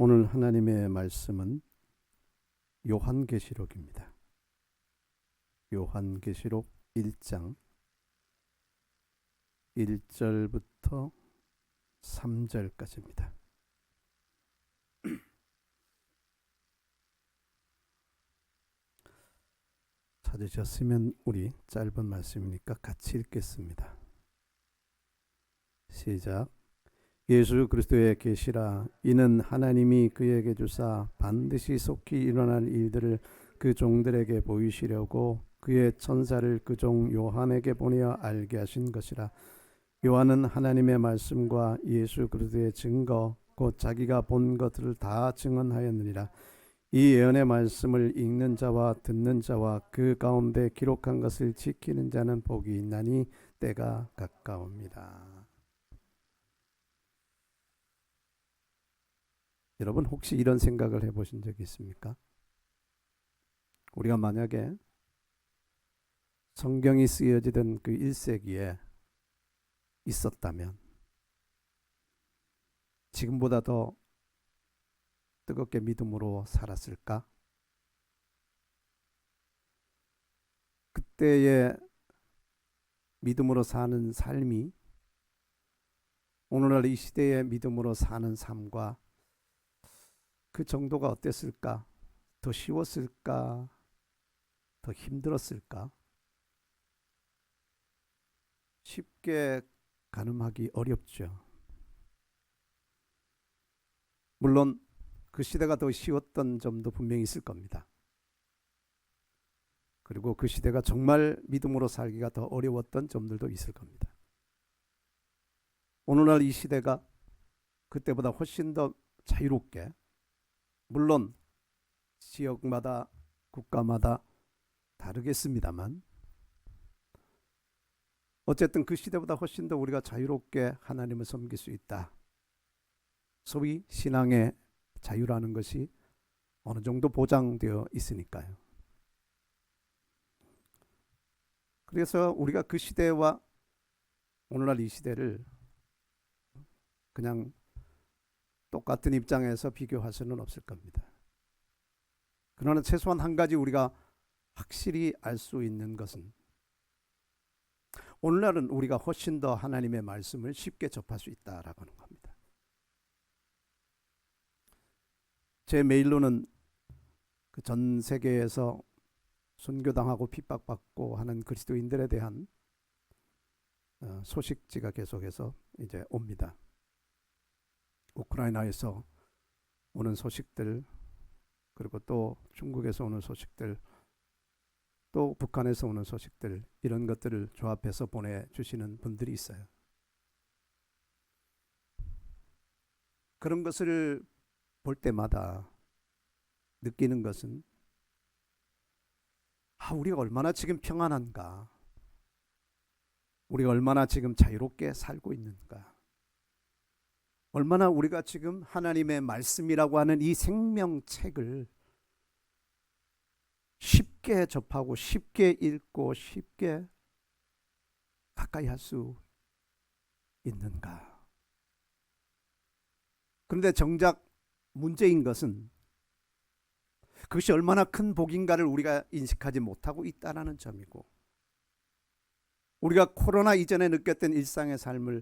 오늘 하나님의 말씀은 요한계시록입니다. 요한계시록 1장 1절부터 3절까지입니다. 찾으셨으면 우리 짧은 말씀이니까 같이 읽겠습니다. 시작. 예수 그리스도의 계시라. 이는 하나님이 그에게 주사 반드시 속히 일어날 일들을 그 종들에게 보이시려고 그의 천사를 그 종 요한에게 보내어 알게 하신 것이라. 요한은 하나님의 말씀과 예수 그리스도의 증거 곧 자기가 본 것들을 다 증언하였느니라. 이 예언의 말씀을 읽는 자와 듣는 자와 그 가운데 기록한 것을 지키는 자는 복이 있나니 때가 가까웁니다. 여러분 혹시 이런 생각을 해보신 적이 있습니까? 우리가 만약에 성경이 쓰여지던 그 1세기에 있었다면 지금보다 더 뜨겁게 믿음으로 살았을까? 그때의 믿음으로 사는 삶이 오늘날 이 시대의 믿음으로 사는 삶과 그 정도가 어땠을까? 더 쉬웠을까? 더 힘들었을까? 쉽게 가늠하기 어렵죠. 물론 그 시대가 더 쉬웠던 점도 분명히 있을 겁니다. 그리고 그 시대가 정말 믿음으로 살기가 더 어려웠던 점들도 있을 겁니다. 오늘날 이 시대가 그때보다 훨씬 더 자유롭게, 물론 지역마다 국가마다 다르겠습니다만 어쨌든 그 시대보다 훨씬 더 우리가 자유롭게 하나님을 섬길 수 있다. 소위 신앙의 자유라는 것이 어느 정도 보장되어 있으니까요. 그래서 우리가 그 시대와 오늘날 이 시대를 그냥 똑같은 입장에서 비교할 수는 없을 겁니다. 그러나 최소한 한 가지 우리가 확실히 알 수 있는 것은 오늘날은 우리가 훨씬 더 하나님의 말씀을 쉽게 접할 수 있다라고 하는 겁니다. 제 메일로는 그 전 세계에서 순교당하고 핍박받고 하는 그리스도인들에 대한 소식지가 계속해서 이제 옵니다. 우크라이나에서 오는 소식들, 그리고 또 중국에서 오는 소식들, 또 북한에서 오는 소식들, 이런 것들을 조합해서 보내주시는 분들이 있어요. 그런 것을 볼 때마다 느끼는 것은 우리가 얼마나 지금 평안한가, 우리가 얼마나 지금 자유롭게 살고 있는가, 얼마나 우리가 지금 하나님의 말씀이라고 하는 이 생명책을 쉽게 접하고 쉽게 읽고 쉽게 가까이 할 수 있는가. 그런데 정작 문제인 것은 그것이 얼마나 큰 복인가를 우리가 인식하지 못하고 있다는 점이고, 우리가 코로나 이전에 느꼈던 일상의 삶을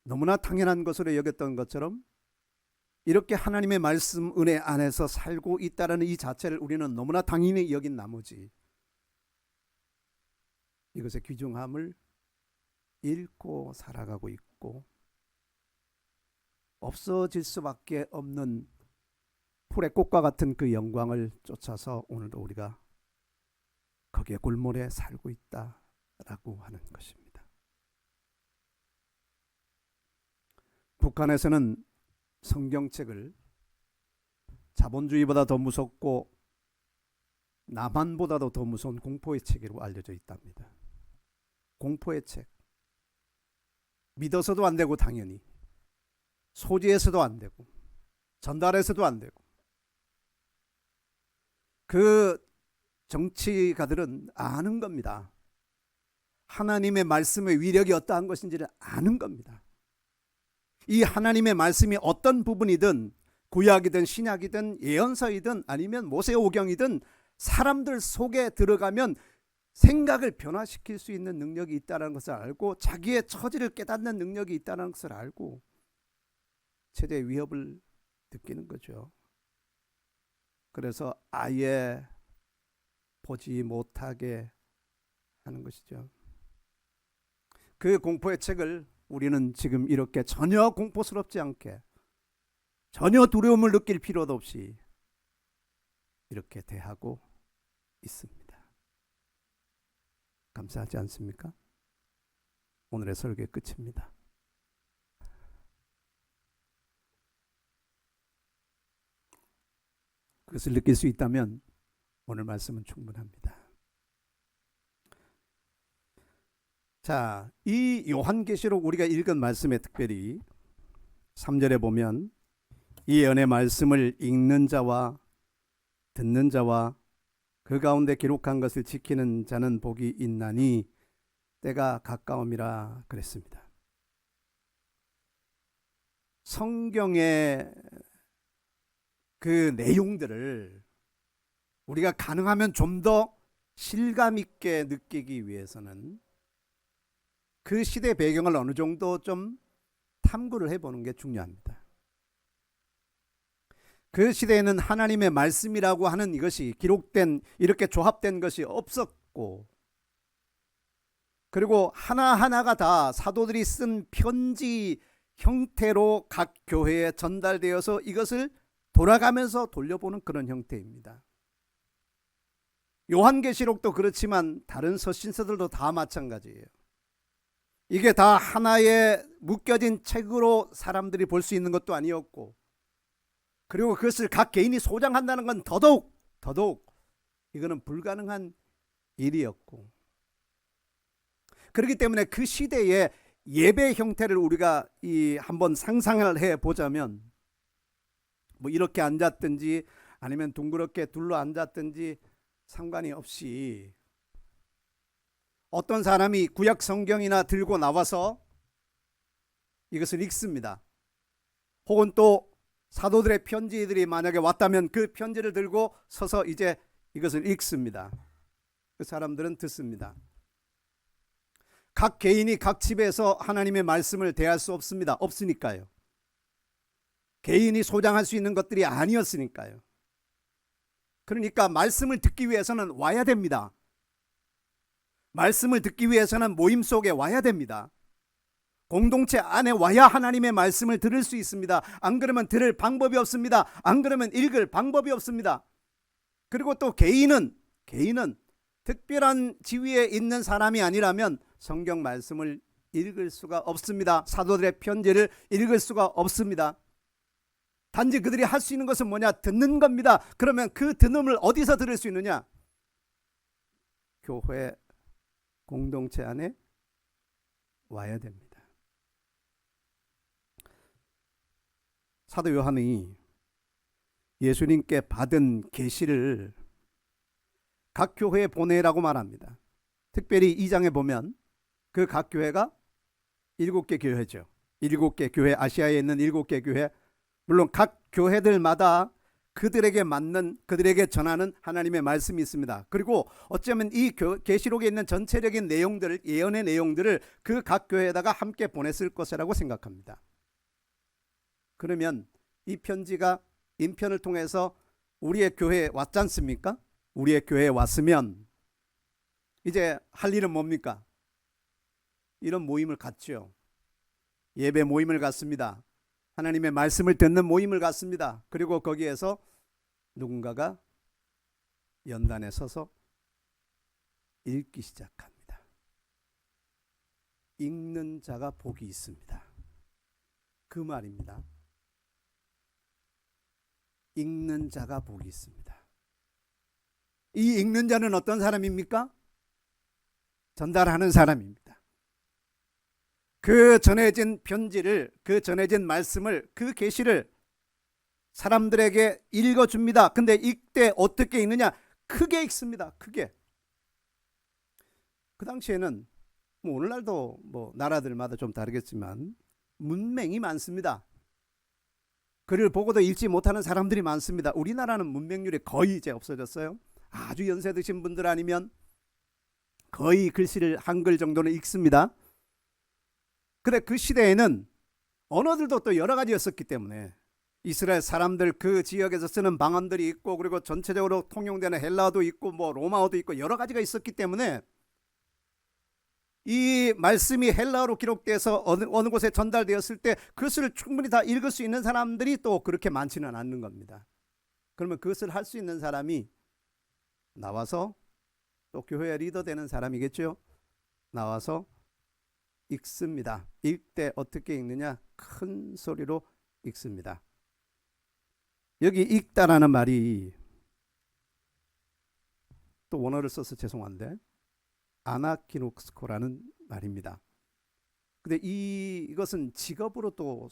너무나 당연한 것으로 여겼던 것처럼 이렇게 하나님의 말씀 은혜 안에서 살고 있다는 이 자체를 우리는 너무나 당연히 여긴 나머지 이것의 귀중함을 잃고 살아가고 있고, 없어질 수밖에 없는 풀의 꽃과 같은 그 영광을 쫓아서 오늘도 우리가 거기에 골몰에 살고 있다라고 하는 것입니다. 북한에서는 성경책을 자본주의보다 더 무섭고 남한보다도 더 무서운 공포의 책으로 알려져 있답니다. 공포의 책. 믿어서도 안 되고, 당연히 소지해서도 안 되고, 전달해서도 안 되고. 그 정치가들은 아는 겁니다. 하나님의 말씀의 위력이 어떠한 것인지를 아는 겁니다. 이 하나님의 말씀이 어떤 부분이든 구약이든 신약이든 예언서이든 아니면 모세오경이든 사람들 속에 들어가면 생각을 변화시킬 수 있는 능력이 있다는 것을 알고 자기의 처지를 깨닫는 능력이 있다는 것을 알고 최대의 위협을 느끼는 거죠. 그래서 아예 보지 못하게 하는 것이죠. 그 공포의 책을 우리는 지금 이렇게 전혀 공포스럽지 않게, 전혀 두려움을 느낄 필요도 없이 이렇게 대하고 있습니다. 감사하지 않습니까? 오늘의 설교의 끝입니다. 그것을 느낄 수 있다면 오늘 말씀은 충분합니다. 자, 이 요한계시록 우리가 읽은 말씀에 특별히 3절에 보면 이 예언의 말씀을 읽는 자와 듣는 자와 그 가운데 기록한 것을 지키는 자는 복이 있나니 때가 가까움이라 그랬습니다. 성경의 그 내용들을 우리가 가능하면 좀 더 실감 있게 느끼기 위해서는 그 시대 배경을 어느 정도 좀 탐구를 해보는 게 중요합니다. 그 시대에는 하나님의 말씀이라고 하는 이것이 기록된, 이렇게 조합된 것이 없었고, 그리고 하나하나가 다 사도들이 쓴 편지 형태로 각 교회에 전달되어서 이것을 돌아가면서 돌려보는 그런 형태입니다. 요한계시록도 그렇지만 다른 서신서들도 다 마찬가지예요. 이게 다 하나의 묶여진 책으로 사람들이 볼 수 있는 것도 아니었고, 그리고 그것을 각 개인이 소장한다는 건 더더욱 이거는 불가능한 일이었고, 그렇기 때문에 그 시대의 예배 형태를 우리가 한번 상상을 해보자면, 뭐 이렇게 앉았든지 아니면 둥그렇게 둘러 앉았든지 상관이 없이 어떤 사람이 구약 성경이나 들고 나와서 이것을 읽습니다. 혹은 또 사도들의 편지들이 만약에 왔다면 그 편지를 들고 서서 이제 이것을 읽습니다. 그 사람들은 듣습니다. 각 개인이 각 집에서 하나님의 말씀을 대할 수 없습니다. 없으니까요. 개인이 소장할 수 있는 것들이 아니었으니까요. 그러니까 말씀을 듣기 위해서는 와야 됩니다. 말씀을 듣기 위해서는 모임 속에 와야 됩니다. 공동체 안에 와야 하나님의 말씀을 들을 수 있습니다. 안 그러면 들을 방법이 없습니다. 안 그러면 읽을 방법이 없습니다. 그리고 또 개인은 특별한 지위에 있는 사람이 아니라면 성경 말씀을 읽을 수가 없습니다. 사도들의 편지를 읽을 수가 없습니다. 단지 그들이 할 수 있는 것은 뭐냐? 듣는 겁니다. 그러면 그 듣음을 어디서 들을 수 있느냐? 교회 공동체 안에 와야 됩니다. 사도 요한이 예수님께 받은 계시를 각 교회에 보내라고 말합니다. 특별히 2장에 보면 그 각 교회가 7개 교회죠. 7개 교회, 아시아에 있는 7개 교회, 물론 각 교회들마다 그들에게 맞는, 그들에게 전하는 하나님의 말씀이 있습니다. 그리고 어쩌면 이 계시록에 있는 전체적인 내용들을, 예언의 내용들을 그 각 교회에다가 함께 보냈을 것이라고 생각합니다. 그러면 이 편지가 인편을 통해서 우리의 교회에 왔지 않습니까? 우리의 교회에 왔으면 이제 할 일은 뭡니까? 이런 모임을 갖죠. 예배 모임을 갖습니다. 하나님의 말씀을 듣는 모임을 갖습니다. 그리고 거기에서 누군가가 연단에 서서 읽기 시작합니다. 읽는 자가 복이 있습니다. 그 말입니다. 읽는 자가 복이 있습니다. 이 읽는 자는 어떤 사람입니까? 전달하는 사람입니다. 그 전해진 편지를, 그 전해진 말씀을, 그 계시를 사람들에게 읽어줍니다. 근데 이때 어떻게 읽느냐? 크게 읽습니다. 크게. 그 당시에는 뭐 오늘날도 뭐 나라들마다 좀 다르겠지만 문맹이 많습니다. 글을 보고도 읽지 못하는 사람들이 많습니다. 우리나라는 문맹률이 거의 이제 없어졌어요. 아주 연세 드신 분들 아니면 거의 글씨를 한글 정도는 읽습니다. 그래, 그 시대에는 언어들도 또 여러 가지였었기 때문에 이스라엘 사람들 그 지역에서 쓰는 방언들이 있고, 그리고 전체적으로 통용되는 헬라어도 있고 뭐 로마어도 있고 여러 가지가 있었기 때문에 이 말씀이 헬라어로 기록돼서 어느 곳에 전달되었을 때 그것을 충분히 다 읽을 수 있는 사람들이 또 그렇게 많지는 않는 겁니다. 그러면 그것을 할 수 있는 사람이 나와서, 또 교회 리더 되는 사람이겠죠, 나와서 읽습니다. 읽되 어떻게 읽느냐? 큰 소리로 읽습니다. 여기 읽다라는 말이 또 원어를 써서 죄송한데 아나키노스코라는 말입니다. 근데 이것은 직업으로 또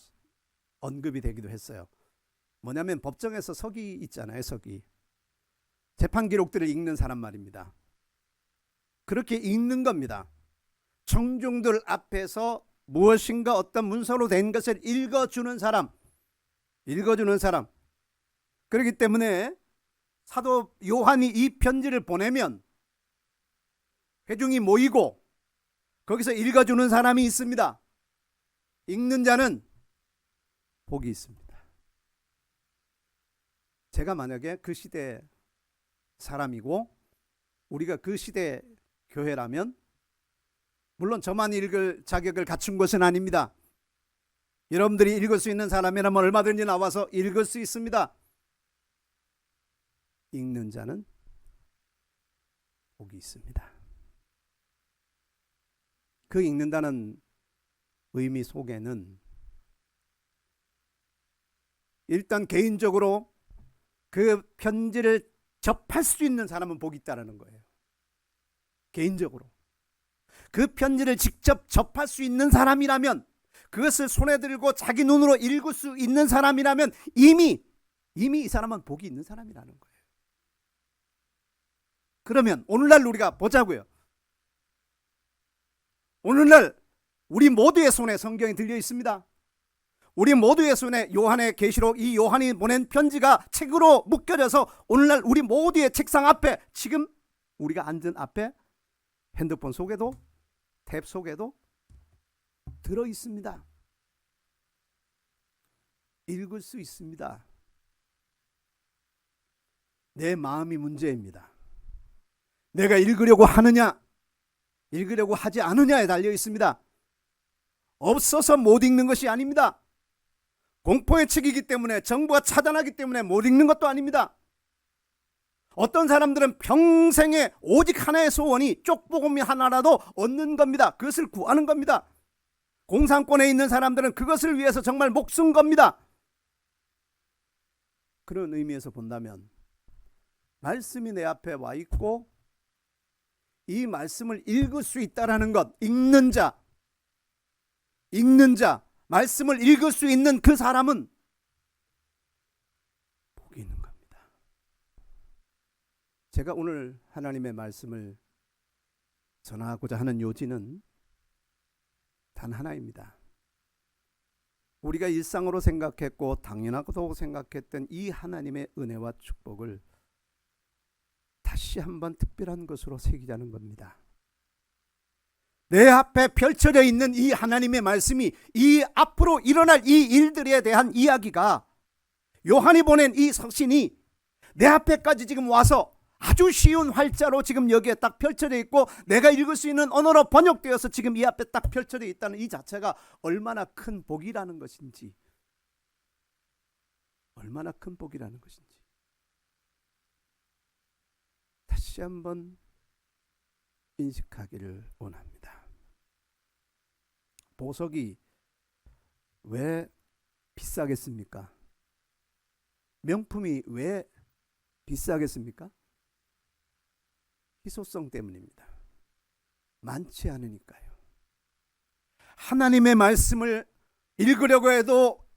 언급이 되기도 했어요. 뭐냐면 법정에서 서기 있잖아요. 서기. 재판 기록들을 읽는 사람 말입니다. 그렇게 읽는 겁니다. 청중들 앞에서 무엇인가 어떤 문서로 된 것을 읽어주는 사람. 읽어주는 사람. 그렇기 때문에 사도 요한이 이 편지를 보내면 회중이 모이고 거기서 읽어주는 사람이 있습니다. 읽는 자는 복이 있습니다. 제가 만약에 그 시대 사람이고 우리가 그 시대 교회라면 물론 저만 읽을 자격을 갖춘 것은 아닙니다. 여러분들이 읽을 수 있는 사람이라면 얼마든지 나와서 읽을 수 있습니다. 읽는 자는 복이 있습니다. 그 읽는다는 의미 속에는 일단 개인적으로 그 편지를 접할 수 있는 사람은 복이 있다는 거예요. 개인적으로 그 편지를 직접 접할 수 있는 사람이라면, 그것을 손에 들고 자기 눈으로 읽을 수 있는 사람이라면 이미 이 사람은 복이 있는 사람이라는 거예요. 그러면 오늘날 우리가 보자고요. 오늘날 우리 모두의 손에 성경이 들려 있습니다. 우리 모두의 손에 요한의 계시록, 이 요한이 보낸 편지가 책으로 묶여져서 오늘날 우리 모두의 책상 앞에, 지금 우리가 앉은 앞에 핸드폰 속에도 탭 속에도 들어 있습니다. 읽을 수 있습니다. 내 마음이 문제입니다. 내가 읽으려고 하느냐, 읽으려고 하지 않느냐에 달려 있습니다. 없어서 못 읽는 것이 아닙니다. 공포의 책이기 때문에, 정부가 차단하기 때문에 못 읽는 것도 아닙니다. 어떤 사람들은 평생에 오직 하나의 소원이 쪽복음이 하나라도 얻는 겁니다. 그것을 구하는 겁니다. 공산권에 있는 사람들은 그것을 위해서 정말 목숨 겁니다. 그런 의미에서 본다면 말씀이 내 앞에 와 있고 이 말씀을 읽을 수 있다라는 것, 읽는 자, 말씀을 읽을 수 있는 그 사람은 복이 있는 겁니다. 제가 오늘 하나님의 말씀을 전하고자 하는 요지는 단 하나입니다. 우리가 일상으로 생각했고 당연하다고 생각했던 이 하나님의 은혜와 축복을 다시 한번 특별한 것으로 새기자는 겁니다. 내 앞에 펼쳐져 있는 이 하나님의 말씀이, 이 앞으로 일어날 이 일들에 대한 이야기가, 요한이 보낸 이 서신이 내 앞에까지 지금 와서 아주 쉬운 활자로 지금 여기에 딱 펼쳐져 있고 내가 읽을 수 있는 언어로 번역되어서 지금 이 앞에 딱 펼쳐져 있다는 이 자체가 얼마나 큰 복이라는 것인지, 얼마나 큰 복이라는 것인지 다시 한번 인식하기를 원합니다. 보석이 왜 비싸겠습니까? 명품이 왜 비싸겠습니까? 희소성 때문입니다. 많지 않으니까요. 하나님의 말씀을 읽으려고 해도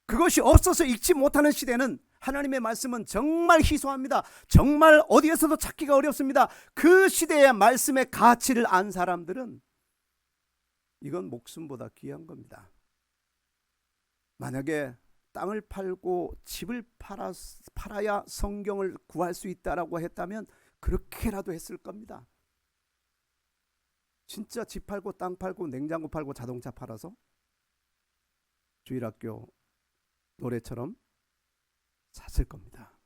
그것이 없어서 읽지 못하는 시대는 하나님의 말씀은 정말 희소합니다. 정말 어디에서도 찾기가 어렵습니다. 그 시대의 말씀의 가치를 안 사람들은 이건 목숨보다 귀한 겁니다. 만약에 땅을 팔고 집을 팔아야 성경을 구할 수 있다라고 했다면 그렇게라도 했을 겁니다. 진짜 집 팔고 땅 팔고 냉장고 팔고 자동차 팔아서 주일학교 노래처럼 샀을 겁니다.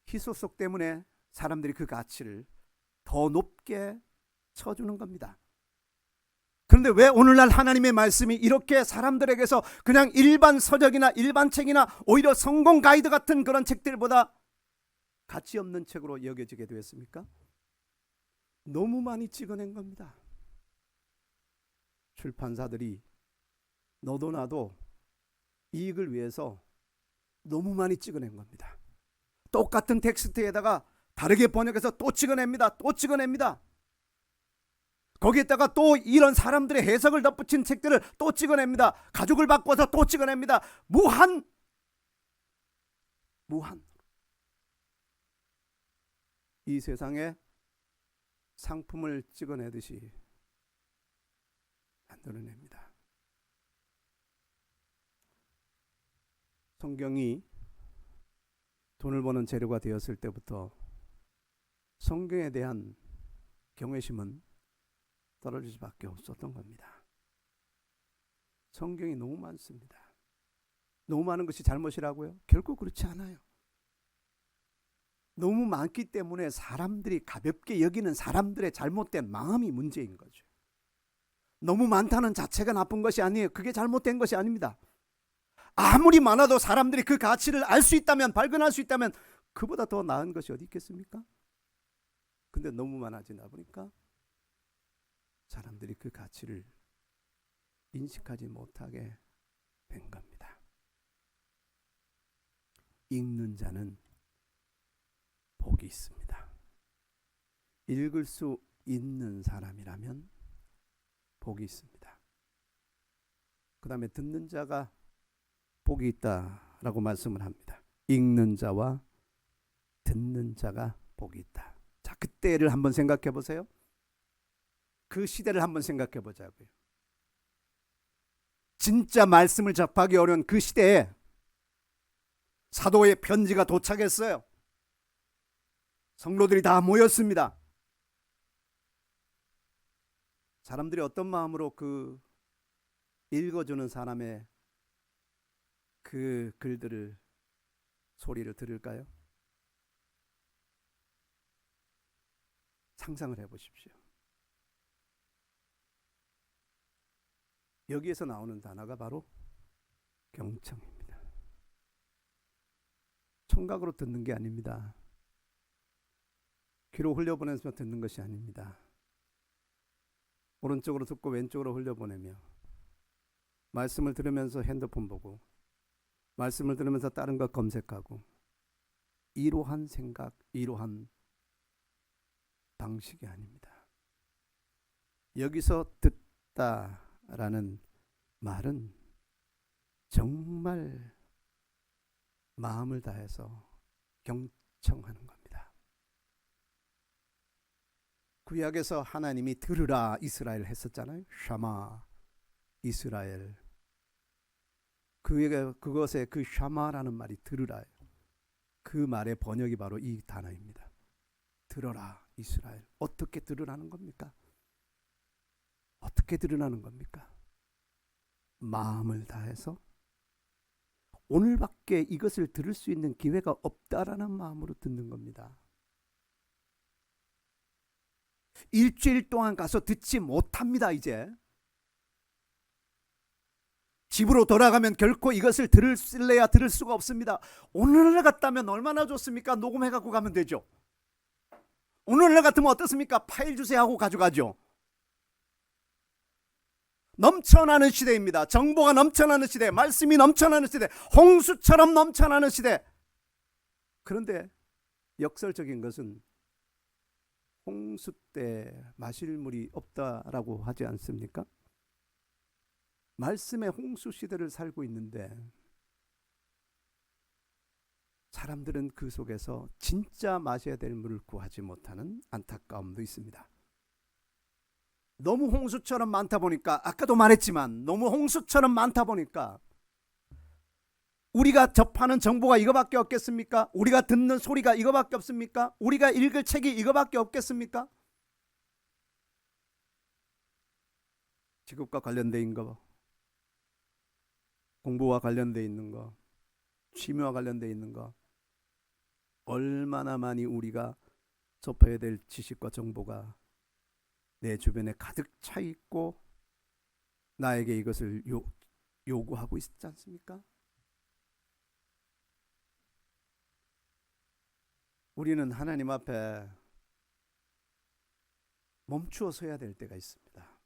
희소속 때문에 사람들이 그 가치를 더 높게 쳐주는 겁니다. 그런데 왜 오늘날 하나님의 말씀이 이렇게 사람들에게서 그냥 일반 서적이나 일반 책이나 오히려 성공 가이드 같은 그런 책들보다 가치 없는 책으로 여겨지게 되었습니까? 너무 많이 찍어낸 겁니다. 출판사들이 너도 나도 이익을 위해서 너무 많이 찍어낸 겁니다. 똑같은 텍스트에다가 다르게 번역해서 또 찍어냅니다. 또 찍어냅니다. 거기에다가 또 이런 사람들의 해석을 덧붙인 책들을 또 찍어냅니다. 가죽을 바꿔서 또 찍어냅니다. 무한 이 세상에 상품을 찍어내듯이 만들어냅니다. 성경이 돈을 버는 재료가 되었을 때부터 성경에 대한 경외심은 떨어질 수밖에 없었던 겁니다. 성경이 너무 많습니다. 너무 많은 것이 잘못이라고요? 결코 그렇지 않아요. 너무 많기 때문에 사람들이 가볍게 여기는 사람들의 잘못된 마음이 문제인 거죠. 너무 많다는 자체가 나쁜 것이 아니에요. 그게 잘못된 것이 아닙니다. 아무리 많아도 사람들이 그 가치를 알 수 있다면, 발견할 수 있다면 그보다 더 나은 것이 어디 있겠습니까? 근데 너무 많아지다 보니까 사람들이 그 가치를 인식하지 못하게 된 겁니다. 읽는 자는 복이 있습니다. 읽을 수 있는 사람이라면 복이 있습니다. 그 다음에 듣는 자가 복이 있다라고 말씀을 합니다. 읽는 자와 듣는 자가 복이 있다. 자, 그때를 한번 생각해 보세요. 그 시대를 한번 생각해 보자고요. 진짜 말씀을 접하기 어려운 그 시대에 사도의 편지가 도착했어요. 성도들이 다 모였습니다. 사람들이 어떤 마음으로 그 읽어주는 사람의 그 글들을 소리를 들을까요? 상상을 해보십시오. 여기에서 나오는 단어가 바로 경청입니다. 청각으로 듣는 게 아닙니다. 귀로 흘려보내면서 듣는 것이 아닙니다. 오른쪽으로 듣고 왼쪽으로 흘려보내며 말씀을 들으면서 핸드폰 보고 말씀을 들으면서 다른 것 검색하고 이러한 생각, 이러한 방식이 아닙니다. 여기서 듣다라는 말은 정말 마음을 다해서 경청하는 겁니다. 구약에서 하나님이 들으라 이스라엘 했었잖아요. 샤마 이스라엘. 그것에 그 샤마라는 말이 들으라예요. 그 말의 번역이 바로 이 단어입니다. 들어라 이스라엘. 어떻게 들으라는 겁니까? 어떻게 들으라는 겁니까? 마음을 다해서 오늘밖에 이것을 들을 수 있는 기회가 없다라는 마음으로 듣는 겁니다. 일주일 동안 가서 듣지 못합니다. 이제 집으로 돌아가면 결코 이것을 들을래야 들을 수가 없습니다. 오늘날 같다면 얼마나 좋습니까? 녹음해 갖고 가면 되죠. 오늘날 같으면 어떻습니까? 파일 주세요 하고 가져가죠. 넘쳐나는 시대입니다. 정보가 넘쳐나는 시대, 말씀이 넘쳐나는 시대, 홍수처럼 넘쳐나는 시대. 그런데 역설적인 것은 홍수 때 마실 물이 없다라고 하지 않습니까? 말씀의 홍수 시대를 살고 있는데 사람들은 그 속에서 진짜 마셔야 될 물을 구하지 못하는 안타까움도 있습니다. 너무 홍수처럼 많다 보니까, 아까도 말했지만 너무 홍수처럼 많다 보니까 우리가 접하는 정보가 이거밖에 없겠습니까? 우리가 듣는 소리가 이거밖에 없습니까? 우리가 읽을 책이 이거밖에 없겠습니까? 직업과 관련돼 있는 거, 공부와 관련돼 있는 거, 취미와 관련돼 있는 거, 얼마나 많이 우리가 접해야 될 지식과 정보가 내 주변에 가득 차 있고 나에게 이것을 요구하고 있지 않습니까? 우리는 하나님 앞에 멈추어 서야 될 때가 있습니다.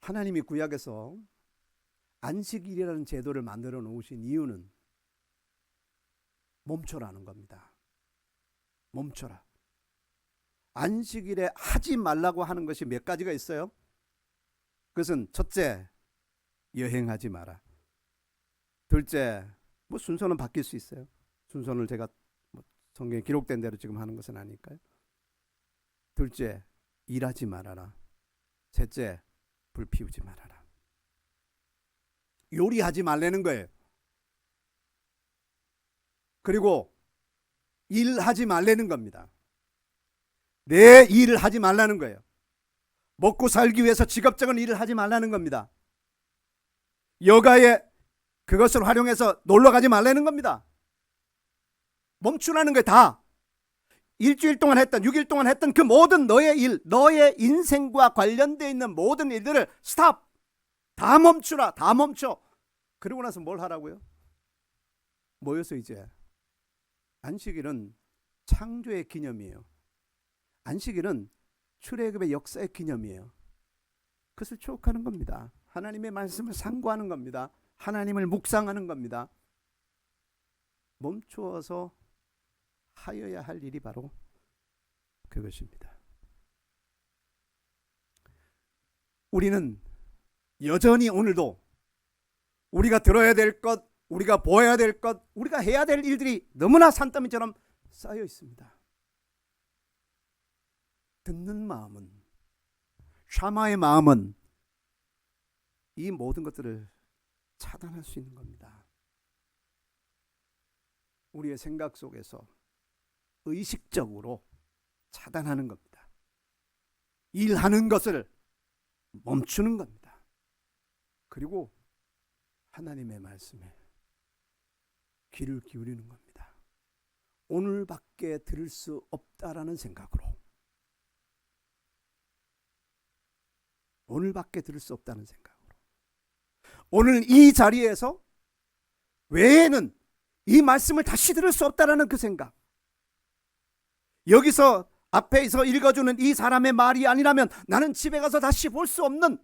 하나님이 구약에서 안식일이라는 제도를 만들어 놓으신 이유는 멈춰라는 겁니다. 멈춰라. 안식일에 하지 말라고 하는 것이 몇 가지가 있어요. 그것은 첫째, 여행하지 마라. 둘째, 뭐 순서는 바뀔 수 있어요. 순서를 제가 성경에 기록된 대로 지금 하는 것은 아닐까요? 둘째, 일하지 말아라. 셋째, 불 피우지 말아라. 요리하지 말라는 거예요. 그리고 일하지 말라는 겁니다. 내 일을 하지 말라는 거예요. 먹고 살기 위해서 직업적인 일을 하지 말라는 겁니다. 여가에 그것을 활용해서 놀러 가지 말라는 겁니다. 멈추라는 거예요. 다. 일주일 동안 했던 6일 동안 했던 그 모든 너의 일, 너의 인생과 관련되어 있는 모든 일들을 스탑. 다 멈추라. 다 멈춰. 그러고 나서 뭘 하라고요? 모여서 이제 안식일은 창조의 기념이에요. 안식일은 출애굽의 역사의 기념이에요. 그것을 추억하는 겁니다. 하나님의 말씀을 상고하는 겁니다. 하나님을 묵상하는 겁니다. 멈추어서 하여야 할 일이 바로 그것입니다. 우리는 여전히 오늘도 우리가 들어야 될 것, 우리가 보아야 될 것, 우리가 해야 될 일들이 너무나 산더미처럼 쌓여 있습니다. 듣는 마음은, 샤마의 마음은 이 모든 것들을 차단할 수 있는 겁니다. 우리의 생각 속에서 의식적으로 차단하는 겁니다. 일하는 것을 멈추는 겁니다. 그리고 하나님의 말씀에 귀를 기울이는 겁니다. 오늘밖에 들을 수 없다라는 생각으로, 오늘밖에 들을 수 없다는 생각으로, 오늘 이 자리에서 외에는 이 말씀을 다시 들을 수 없다라는 그 생각, 여기서 앞에서 읽어주는 이 사람의 말이 아니라면 나는 집에 가서 다시 볼 수 없는,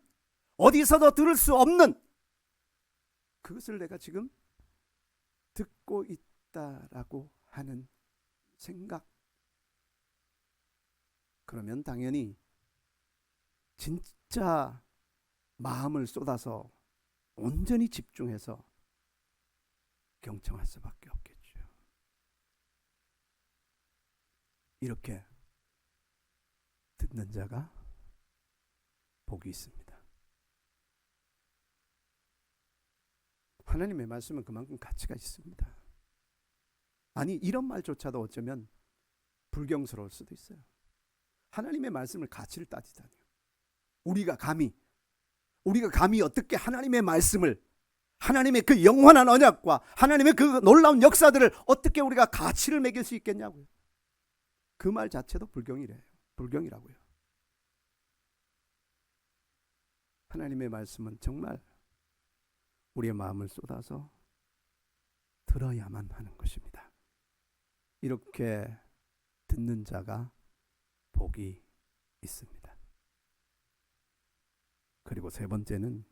어디서도 들을 수 없는 그것을 내가 지금 듣고 있다라고 하는 생각. 그러면 당연히 진짜 마음을 쏟아서 온전히 집중해서 경청할 수밖에 없겠죠. 이렇게 듣는 자가 복이 있습니다. 하나님의 말씀은 그만큼 가치가 있습니다. 아니, 이런 말조차도 어쩌면 불경스러울 수도 있어요. 하나님의 말씀을 가치를 따지다니요. 우리가 감히 어떻게 하나님의 말씀을, 하나님의 그 영원한 언약과 하나님의 그 놀라운 역사들을 어떻게 우리가 가치를 매길 수 있겠냐고요. 그 말 자체도 불경이라고요. 하나님의 말씀은 정말 우리의 마음을 쏟아서 들어야만 하는 것입니다. 이렇게 듣는 자가 복이 있습니다. 그리고 세 번째는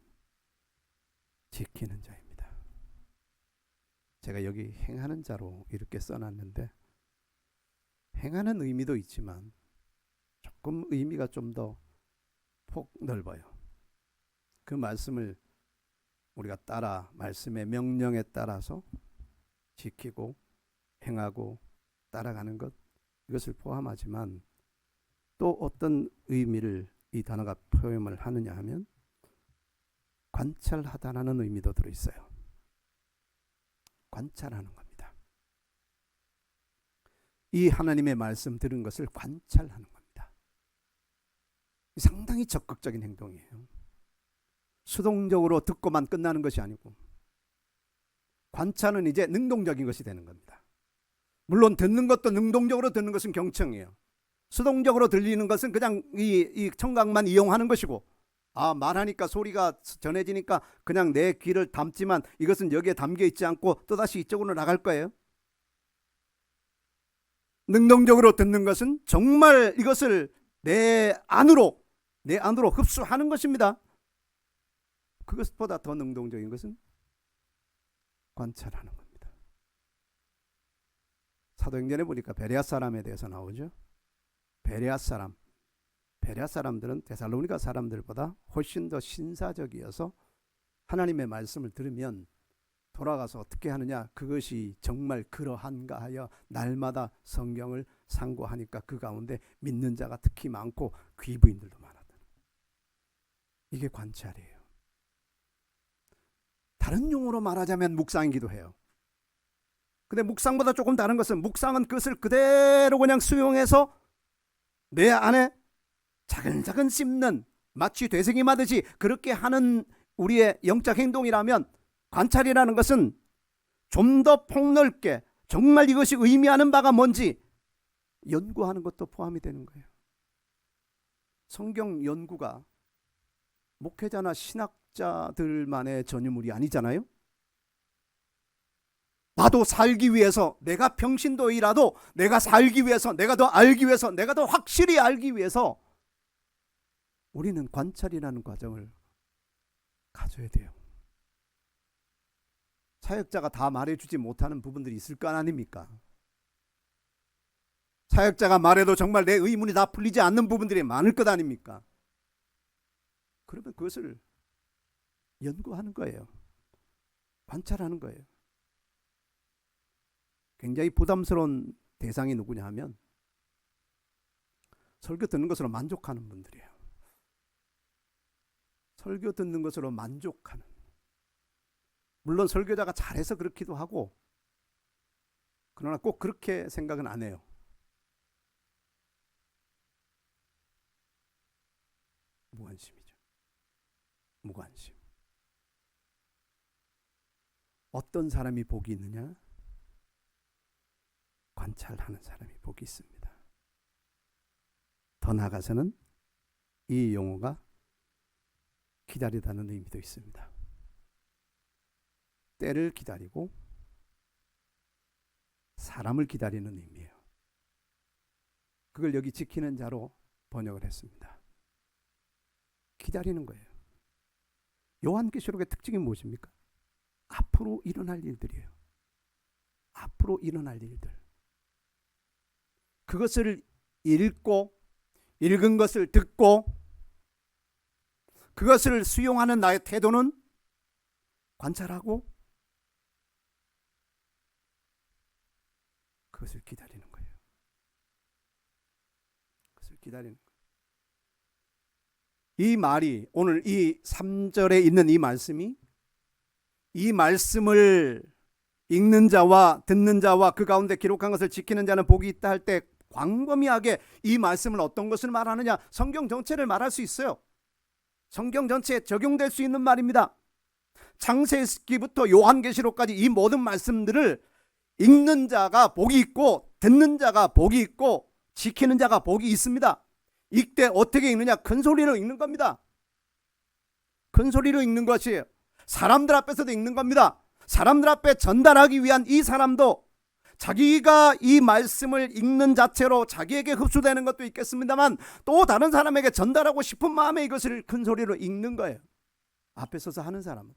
지키는 자입니다. 제가 여기 행하는 자로 이렇게 써놨는데, 행하는 의미도 있지만 조금 의미가 좀 더 폭 넓어요. 그 말씀을 우리가 따라, 말씀의 명령에 따라서 지키고 행하고 따라가는 것, 이것을 포함하지만 또 어떤 의미를 이 단어가 표현을 하느냐 하면 관찰하다라는 의미도 들어있어요. 관찰하는 겁니다. 이 하나님의 말씀 들은 것을 관찰하는 겁니다. 상당히 적극적인 행동이에요. 수동적으로 듣고만 끝나는 것이 아니고 관찰은 이제 능동적인 것이 되는 겁니다. 물론 듣는 것도 능동적으로 듣는 것은 경청이에요. 수동적으로 들리는 것은 그냥 이 청각만 이용하는 것이고, 말하니까 소리가 전해지니까 그냥 내 귀를 담지만 이것은 여기에 담겨 있지 않고 또다시 이쪽으로 나갈 거예요. 능동적으로 듣는 것은 정말 이것을 내 안으로 흡수하는 것입니다. 그것보다 더 능동적인 것은 관찰하는 겁니다. 사도행전에 보니까 베레아 사람에 대해서 나오죠. 베레아 사람들은 데살로니가 사람들보다 훨씬 더 신사적이어서 하나님의 말씀을 들으면 돌아가서 어떻게 하느냐, 그것이 정말 그러한가 하여 날마다 성경을 상고하니까 그 가운데 믿는 자가 특히 많고 귀부인들도 많았다. 이게 관찰이에요. 다른 용어로 말하자면 묵상이기도 해요. 근데 묵상보다 조금 다른 것은, 묵상은 그것을 그대로 그냥 수용해서 내 안에 차근차근 씹는, 마치 되새김하듯이 그렇게 하는 우리의 영적 행동이라면, 관찰이라는 것은 좀 더 폭넓게 정말 이것이 의미하는 바가 뭔지 연구하는 것도 포함이 되는 거예요. 성경 연구가 목회자나 신학자들만의 전유물이 아니잖아요. 나도 살기 위해서, 내가 평신도이라도 내가 살기 위해서, 내가 더 알기 위해서, 내가 더 확실히 알기 위해서 우리는 관찰이라는 과정을 가져야 돼요. 사역자가 다 말해주지 못하는 부분들이 있을 거 아닙니까? 사역자가 말해도 정말 내 의문이 다 풀리지 않는 부분들이 많을 것 아닙니까? 그러면 그것을 연구하는 거예요. 관찰하는 거예요. 굉장히 부담스러운 대상이 누구냐 하면 설교 듣는 것으로 만족하는 분들이에요. 설교 듣는 것으로 만족하는. 물론 설교자가 잘해서 그렇기도 하고, 그러나 꼭 그렇게 생각은 안 해요. 무관심이죠. 무관심. 어떤 사람이 복이 있느냐? 관찰하는 사람이 복이 있습니다. 더 나아가서는 이 용어가 기다리다는 의미도 있습니다. 때를 기다리고 사람을 기다리는 의미예요. 그걸 여기 지키는 자로 번역을 했습니다. 기다리는 거예요. 요한계시록의 특징이 무엇입니까? 앞으로 일어날 일들이에요. 앞으로 일어날 일들. 그것을 읽고, 읽은 것을 듣고, 그것을 수용하는 나의 태도는 관찰하고 그것을 기다리는 거예요. 그것을 기다리는 거예요. 이 말이, 오늘 이 3절에 있는 이 말씀이, 이 말씀을 읽는 자와 듣는 자와 그 가운데 기록한 것을 지키는 자는 복이 있다 할 때 광범위하게 이 말씀을 어떤 것을 말하느냐, 성경 전체를 말할 수 있어요. 성경 전체에 적용될 수 있는 말입니다. 창세기부터 요한계시록까지 이 모든 말씀들을 읽는 자가 복이 있고 듣는 자가 복이 있고 지키는 자가 복이 있습니다. 이때 어떻게 읽느냐? 큰 소리로 읽는 겁니다. 큰 소리로 읽는 것이에요. 사람들 앞에서도 읽는 겁니다. 사람들 앞에 전달하기 위한 이 사람도 자기가 이 말씀을 읽는 자체로 자기에게 흡수되는 것도 있겠습니다만, 또 다른 사람에게 전달하고 싶은 마음에 이것을 큰 소리로 읽는 거예요. 앞에 서서 하는 사람은.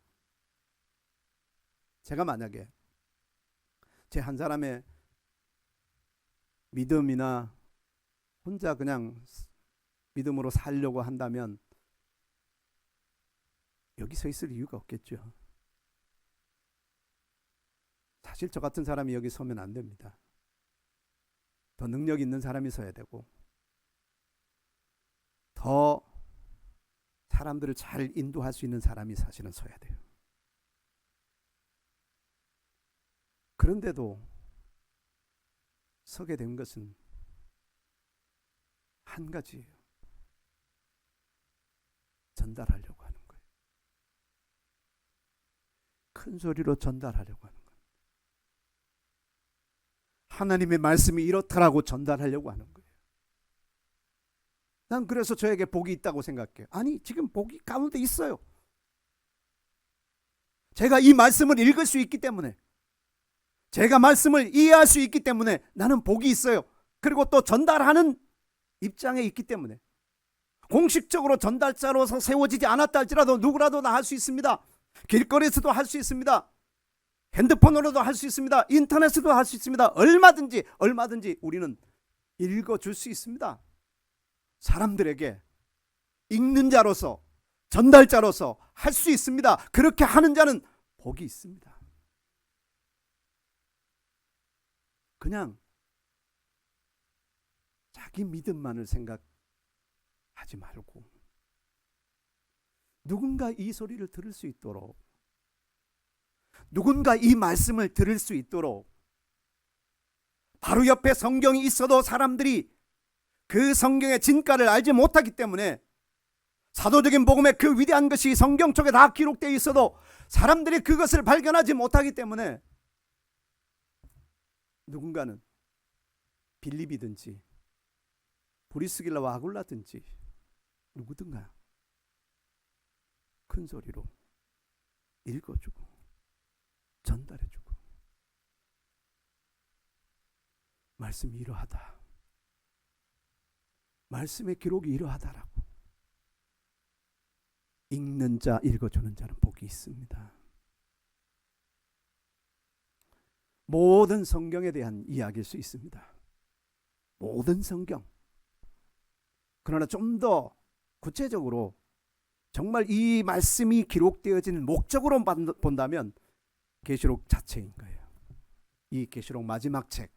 제가 만약에 제 한 사람의 믿음이나 혼자 그냥 믿음으로 살려고 한다면 여기 서 있을 이유가 없겠죠. 사실 저 같은 사람이 여기 서면 안 됩니다. 더 능력 있는 사람이 서야 되고, 더 사람들을 잘 인도할 수 있는 사람이 사실은 서야 돼요. 그런데도 서게 된 것은 한 가지예요. 전달하려고 하는 거예요. 큰 소리로 전달하려고 하는 거예요. 하나님의 말씀이 이렇다라고 전달하려고 하는 거예요. 난 그래서 저에게 복이 있다고 생각해요. 아니, 지금 복이 가운데 있어요. 제가 이 말씀을 읽을 수 있기 때문에, 제가 말씀을 이해할 수 있기 때문에 나는 복이 있어요. 그리고 또 전달하는 입장에 있기 때문에, 공식적으로 전달자로서 세워지지 않았다 할지라도 누구라도 다 할 수 있습니다. 길거리에서도 할 수 있습니다. 핸드폰으로도 할 수 있습니다. 인터넷으로도 할 수 있습니다. 얼마든지 우리는 읽어줄 수 있습니다. 사람들에게 읽는 자로서, 전달자로서 할 수 있습니다. 그렇게 하는 자는 복이 있습니다. 그냥 자기 믿음만을 생각하지 말고 누군가 이 소리를 들을 수 있도록, 누군가 이 말씀을 들을 수 있도록, 바로 옆에 성경이 있어도 사람들이 그 성경의 진가를 알지 못하기 때문에, 사도적인 복음의 그 위대한 것이 성경 쪽에 다 기록되어 있어도 사람들이 그것을 발견하지 못하기 때문에 누군가는 빌립이든지 브리스길라와 아굴라든지 누구든가 큰 소리로 읽어주고 전달해주고, 말씀이 이러하다, 말씀의 기록이 이러하다라고 읽는 자, 읽어주는 자는 복이 있습니다. 모든 성경에 대한 이야기일 수 있습니다. 모든 성경. 그러나 좀 더 구체적으로 정말 이 말씀이 기록되어지는 목적으로 본다면 계시록 자체인 거예요. 이 계시록 마지막 책,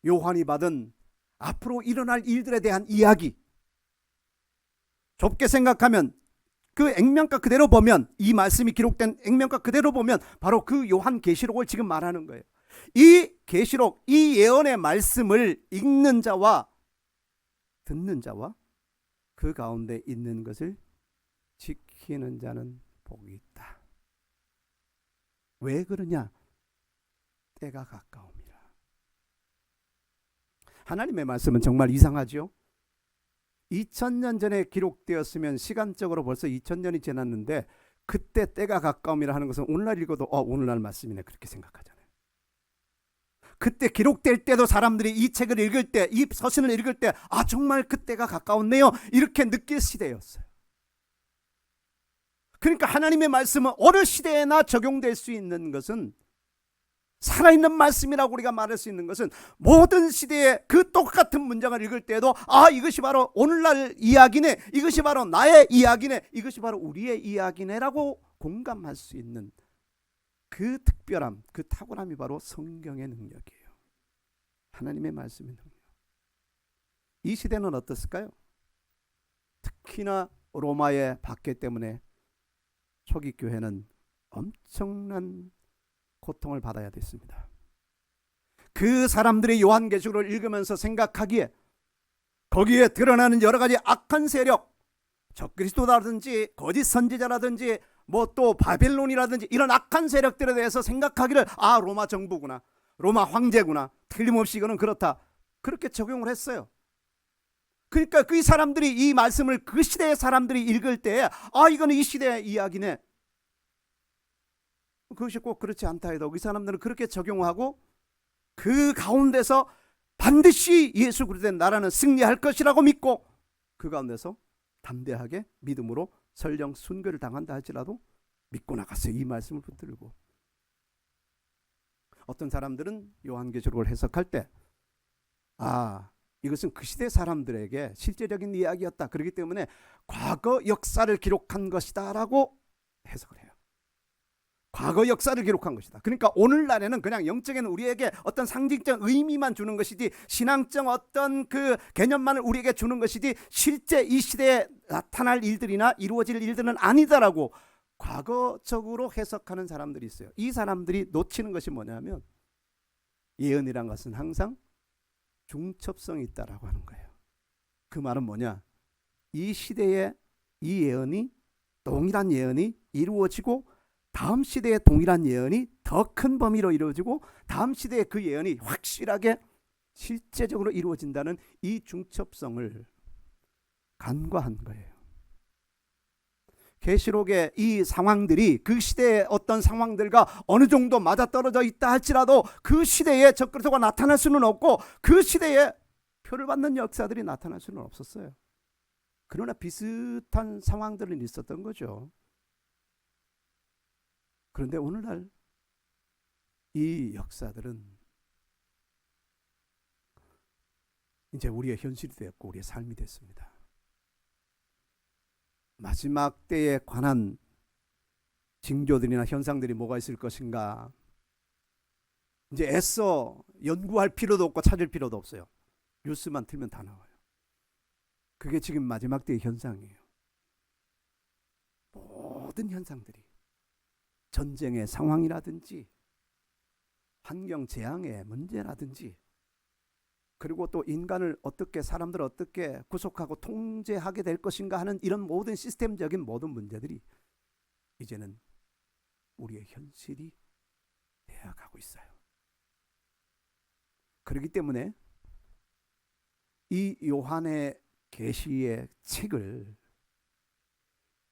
요한이 받은 앞으로 일어날 일들에 대한 이야기. 좁게 생각하면 그 액면가 그대로 보면, 이 말씀이 기록된 액면가 그대로 보면 바로 그 요한 계시록을 지금 말하는 거예요. 이 계시록, 이 예언의 말씀을 읽는 자와 듣는 자와 그 가운데 있는 것을 지키는 자는 복이 있다. 왜 그러냐? 때가 가까움이라. 하나님의 말씀은 정말 이상하죠. 2000년 전에 기록되었으면 시간적으로 벌써 2000년이 지났는데, 그때 때가 가까움이라 하는 것은 오늘날 읽어도 오늘날 말씀이네, 그렇게 생각하잖아요. 그때 기록될 때도 사람들이 이 책을 읽을 때, 이 서신을 읽을 때 정말 그때가 가까웠네요, 이렇게 느낄 시대였어요. 그러니까 하나님의 말씀은 어느 시대에나 적용될 수 있는 것은, 살아있는 말씀이라고 우리가 말할 수 있는 것은, 모든 시대에 그 똑같은 문장을 읽을 때에도 이것이 바로 오늘날 이야기네, 이것이 바로 나의 이야기네, 이것이 바로 우리의 이야기네 라고 공감할 수 있는 그 특별함, 그 탁월함이 바로 성경의 능력이에요. 하나님의 말씀의 능력. 이 시대는 어떻을까요? 특히나 로마의 박해 때문에 초기 교회는 엄청난 고통을 받아야 됐습니다. 그 사람들이 요한계시록을 읽으면서 생각하기에 거기에 드러나는 여러 가지 악한 세력, 적그리스도라든지 거짓 선지자라든지 또 바벨론이라든지 이런 악한 세력들에 대해서 생각하기를 로마 정부구나, 로마 황제구나, 틀림없이 이거는 그렇다, 그렇게 적용을 했어요. 그러니까 그 사람들이 이 말씀을 그 시대의 사람들이 읽을 때 이거는 이 시대의 이야기네, 그것이 꼭 그렇지 않다 해도 이 사람들은 그렇게 적용하고 그 가운데서 반드시 예수 그리스도의 나라는 승리할 것이라고 믿고 그 가운데서 담대하게 믿음으로 설령 순교를 당한다 할지라도 믿고 나갔어요. 이 말씀을 붙들고. 어떤 사람들은 요한계시록을 해석할 때 이것은 그 시대 사람들에게 실제적인 이야기였다, 그렇기 때문에 과거 역사를 기록한 것이다 라고 해석을 해요. 과거 역사를 기록한 것이다. 그러니까 오늘날에는 그냥 영적인 우리에게 어떤 상징적 의미만 주는 것이지, 신앙적 어떤 그 개념만을 우리에게 주는 것이지, 실제 이 시대에 나타날 일들이나 이루어질 일들은 아니다라고 과거적으로 해석하는 사람들이 있어요. 이 사람들이 놓치는 것이 뭐냐면 예언이란 것은 항상 중첩성이 있다라고 하는 거예요. 그 말은 뭐냐? 이 시대에 이 예언이 동일한 예언이 이루어지고 다음 시대에 동일한 예언이 더 큰 범위로 이루어지고 다음 시대에 그 예언이 확실하게 실제적으로 이루어진다는 이 중첩성을 간과한 거예요. 계시록의 이 상황들이 그 시대의 어떤 상황들과 어느 정도 맞아떨어져 있다 할지라도 그 시대에 적그리스도가 나타날 수는 없고 그 시대에 표를 받는 역사들이 나타날 수는 없었어요. 그러나 비슷한 상황들은 있었던 거죠. 그런데 오늘날 이 역사들은 이제 우리의 현실이 되었고 우리의 삶이 됐습니다. 마지막 때에 관한 징조들이나 현상들이 뭐가 있을 것인가, 이제 애써 연구할 필요도 없고 찾을 필요도 없어요. 뉴스만 틀면 다 나와요. 그게 지금 마지막 때의 현상이에요. 모든 현상들이 전쟁의 상황이라든지 환경 재앙의 문제라든지 그리고 또 인간을 어떻게 사람들을 어떻게 구속하고 통제하게 될 것인가 하는 이런 모든 시스템적인 모든 문제들이 이제는 우리의 현실이 되어가고 있어요. 그렇기 때문에 이 요한의 계시의 책을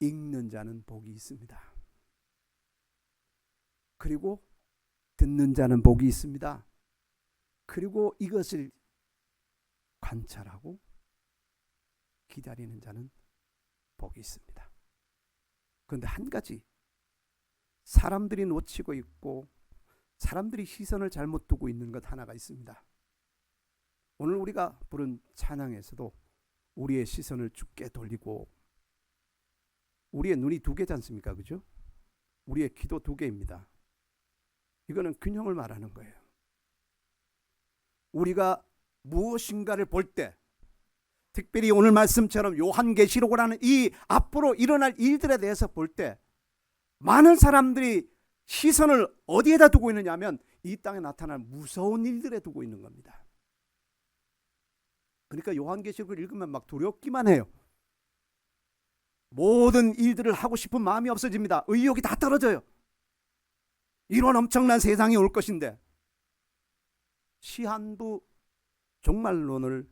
읽는 자는 복이 있습니다. 그리고 듣는 자는 복이 있습니다. 그리고 이것을 관찰하고 기다리는 자는 복이 있습니다. 그런데 한 가지 사람들이 놓치고 있고 사람들이 시선을 잘못 두고 있는 것 하나가 있습니다. 오늘 우리가 부른 찬양에서도 우리의 시선을 주께 돌리고, 우리의 눈이 두 개지 않습니까? 그죠? 우리의 귀도 두 개입니다. 이거는 균형을 말하는 거예요. 우리가 무엇인가를 볼 때, 특별히 오늘 말씀처럼 요한계시록을 하는 이 앞으로 일어날 일들에 대해서 볼 때 많은 사람들이 시선을 어디에다 두고 있느냐 하면 이 땅에 나타날 무서운 일들에 두고 있는 겁니다. 그러니까 요한계시록을 읽으면 막 두렵기만 해요. 모든 일들을 하고 싶은 마음이 없어집니다. 의욕이 다 떨어져요. 이런 엄청난 세상이 올 것인데 시한부 종말론을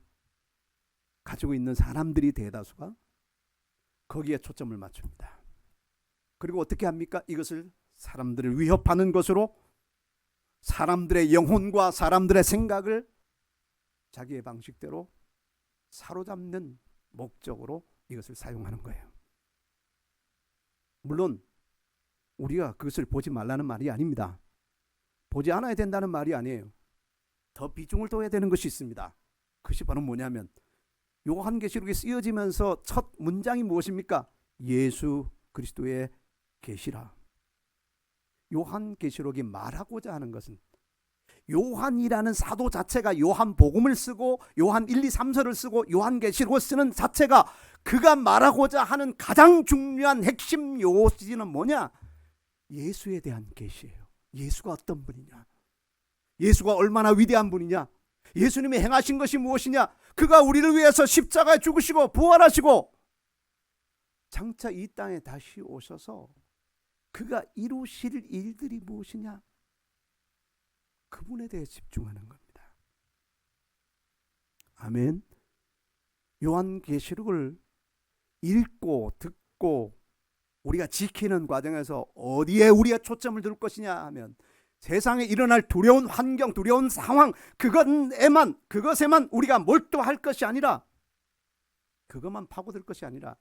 가지고 있는 사람들이 대다수가 거기에 초점을 맞춥니다. 그리고 어떻게 합니까? 이것을 사람들을 위협하는 것으로 사람들의 영혼과 사람들의 생각을 자기의 방식대로 사로잡는 목적으로 이것을 사용하는 거예요. 물론 우리가 그것을 보지 말라는 말이 아닙니다. 보지 않아야 된다는 말이 아니에요. 더 비중을 둬야 되는 것이 있습니다. 그것이 바로 뭐냐면 요한계시록이 쓰여지면서 첫 문장이 무엇입니까? 예수 그리스도의 계시라. 요한계시록이 말하고자 하는 것은 요한이라는 사도 자체가 요한복음을 쓰고 요한 1, 2, 3서를 쓰고 요한계시록을 쓰는 자체가 그가 말하고자 하는 가장 중요한 핵심 요지는 뭐냐? 예수에 대한 계시예요. 예수가 어떤 분이냐? 예수가 얼마나 위대한 분이냐? 예수님이 행하신 것이 무엇이냐? 그가 우리를 위해서 십자가에 죽으시고 부활하시고 장차 이 땅에 다시 오셔서 그가 이루실 일들이 무엇이냐? 그분에 대해 집중하는 겁니다. 아멘. 요한계시록을 읽고 듣고 우리가 지키는 과정에서 어디에 우리의 초점을 둘 것이냐 하면 세상에 일어날 두려운 환경, 두려운 상황, 그것에만 우리가 몰두할 것이 아니라, 그것만 파고들 것이 아니라,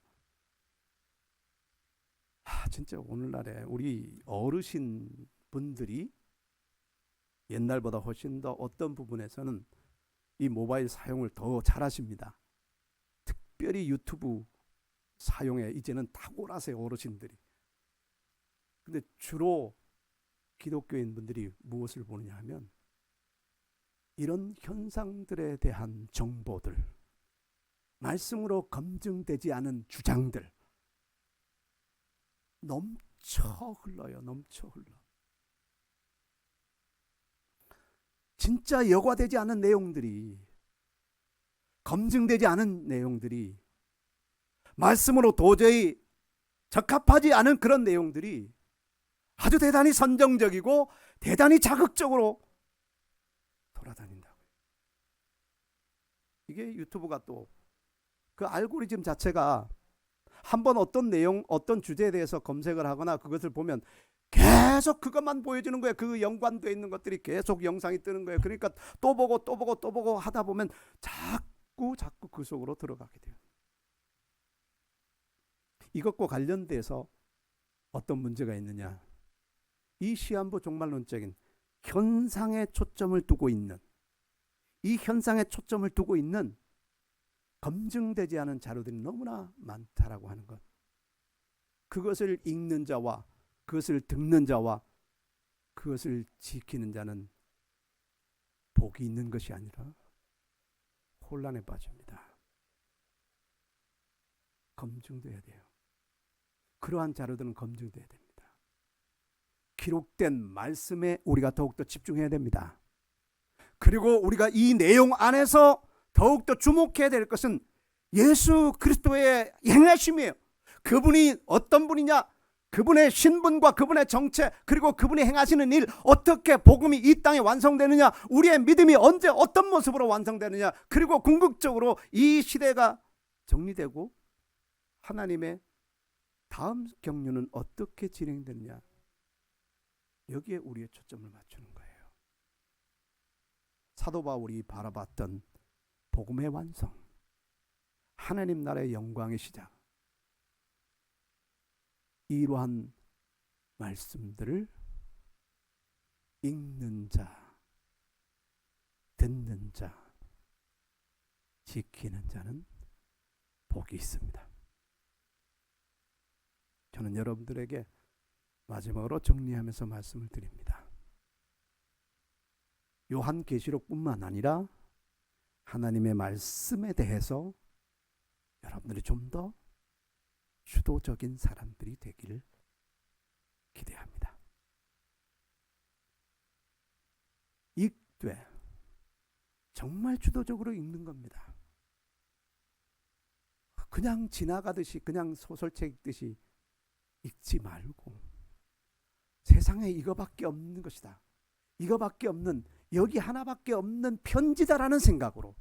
진짜 오늘날에 우리 어르신 분들이 옛날보다 훨씬 더 어떤 부분에서는 이 모바일 사용을 더 잘하십니다. 특별히 유튜브 사용에 이제는 탁월하세요, 어르신들이. 근데 주로 기독교인 분들이 무엇을 보느냐 하면 이런 현상들에 대한 정보들, 말씀으로 검증되지 않은 주장들, 넘쳐 흘러요. 넘쳐 흘러. 진짜 여과되지 않은 내용들이, 검증되지 않은 내용들이, 말씀으로 도저히 적합하지 않은 그런 내용들이 아주 대단히 선정적이고 대단히 자극적으로 돌아다닌다고요. 이게 유튜브가 또 그 알고리즘 자체가 한번 어떤 내용, 어떤 주제에 대해서 검색을 하거나 그것을 보면 계속 그것만 보여주는 거예요. 그 연관되어 있는 것들이 계속 영상이 뜨는 거예요. 그러니까 또 보고 또 보고 또 보고 하다 보면 자꾸 그 속으로 들어가게 돼요. 이것과 관련돼서 어떤 문제가 있느냐. 이 시한부 종말론적인 현상에 초점을 두고 있는, 이 현상에 초점을 두고 있는 검증되지 않은 자료들이 너무나 많다라고 하는 것. 그것을 읽는 자와 그것을 듣는 자와 그것을 지키는 자는 복이 있는 것이 아니라 혼란에 빠집니다. 검증돼야 돼요. 그러한 자료들은 검증돼야 됩니다. 기록된 말씀에 우리가 더욱더 집중해야 됩니다. 그리고 우리가 이 내용 안에서 더욱더 주목해야 될 것은 예수 그리스도의 행하심이에요. 그분이 어떤 분이냐, 그분의 신분과 그분의 정체, 그리고 그분이 행하시는 일, 어떻게 복음이 이 땅에 완성되느냐, 우리의 믿음이 언제 어떤 모습으로 완성되느냐, 그리고 궁극적으로 이 시대가 정리되고 하나님의 다음 경륜은 어떻게 진행되느냐, 여기에 우리의 초점을 맞추는 거예요. 사도 바울이 바라봤던 복음의 완성, 하나님 나라의 영광의 시작, 이러한 말씀들을 읽는 자, 듣는 자, 지키는 자는 복이 있습니다. 저는 여러분들에게 마지막으로 정리하면서 말씀을 드립니다. 요한계시록뿐만 아니라 하나님의 말씀에 대해서 여러분들이 좀 더 주도적인 사람들이 되기를 기대합니다. 읽되 정말 주도적으로 읽는 겁니다. 그냥 지나가듯이, 그냥 소설책 읽듯이 읽지 말고 세상에 이거밖에 없는 것이다, 이거밖에 없는, 여기 하나밖에 없는 편지다라는 생각으로,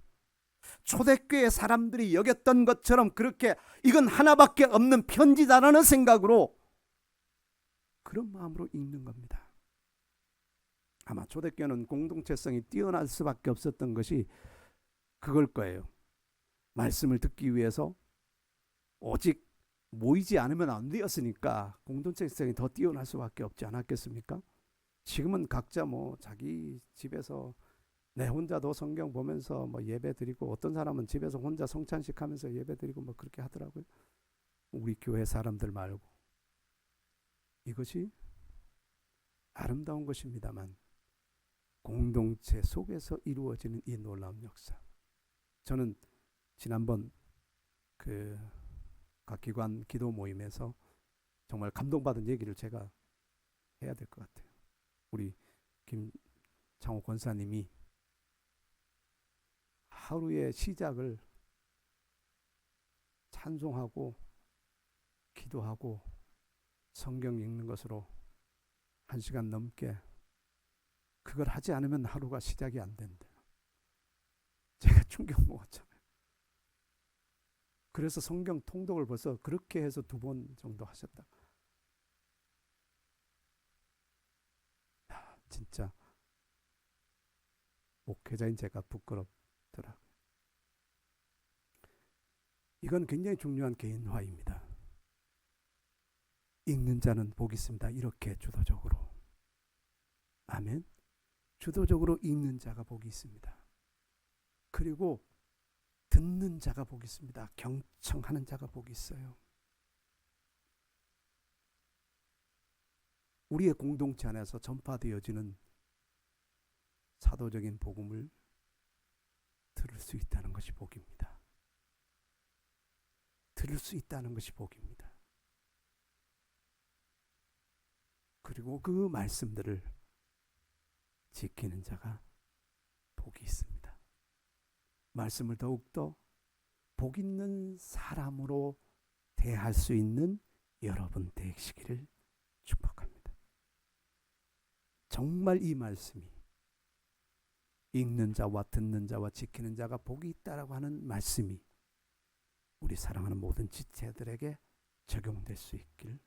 초대교회 사람들이 여겼던 것처럼 그렇게 이건 하나밖에 없는 편지다라는 생각으로, 그런 마음으로 읽는 겁니다. 아마 초대교회는 공동체성이 뛰어날 수밖에 없었던 것이 그걸 거예요. 말씀을 듣기 위해서 오직 모이지 않으면 안 되었으니까 공동체성이 더 뛰어날 수밖에 없지 않았겠습니까? 지금은 각자 자기 집에서 내 혼자도 성경 보면서 예배 드리고, 어떤 사람은 집에서 혼자 성찬식 하면서 예배 드리고 그렇게 하더라고요. 우리 교회 사람들 말고. 이것이 아름다운 것입니다만 공동체 속에서 이루어지는 이 놀라운 역사, 저는 지난번 각 기관 기도 모임에서 정말 감동받은 얘기를 제가 해야 될 것 같아요. 우리 김창호 권사님이 하루의 시작을 찬송하고 기도하고 성경 읽는 것으로 1시간 넘게, 그걸 하지 않으면 하루가 시작이 안 된대요. 제가 충격 먹었잖아요. 그래서 성경 통독을 벌써 그렇게 해서 2번 정도 하셨다. 진짜 목회자인 제가 부끄럽더라고요. 이건 굉장히 중요한 개인화입니다. 읽는 자는 복이 있습니다. 이렇게 주도적으로. 아멘. 주도적으로 읽는 자가 복이 있습니다. 그리고 듣는 자가 복이 있습니다. 경청하는 자가 복이 있어요. 우리의 공동체 안에서 전파되어지는 사도적인 복음을 들을 수 있다는 것이 복입니다. 들을 수 있다는 것이 복입니다. 그리고 그 말씀들을 지키는 자가 복이 있습니다. 말씀을 더욱더 복 있는 사람으로 대할 수 있는 여러분 되시기를 축복합니다. 정말 이 말씀이 읽는 자와 듣는 자와 지키는 자가 복이 있다라고 하는 말씀이 우리 사랑하는 모든 지체들에게 적용될 수 있길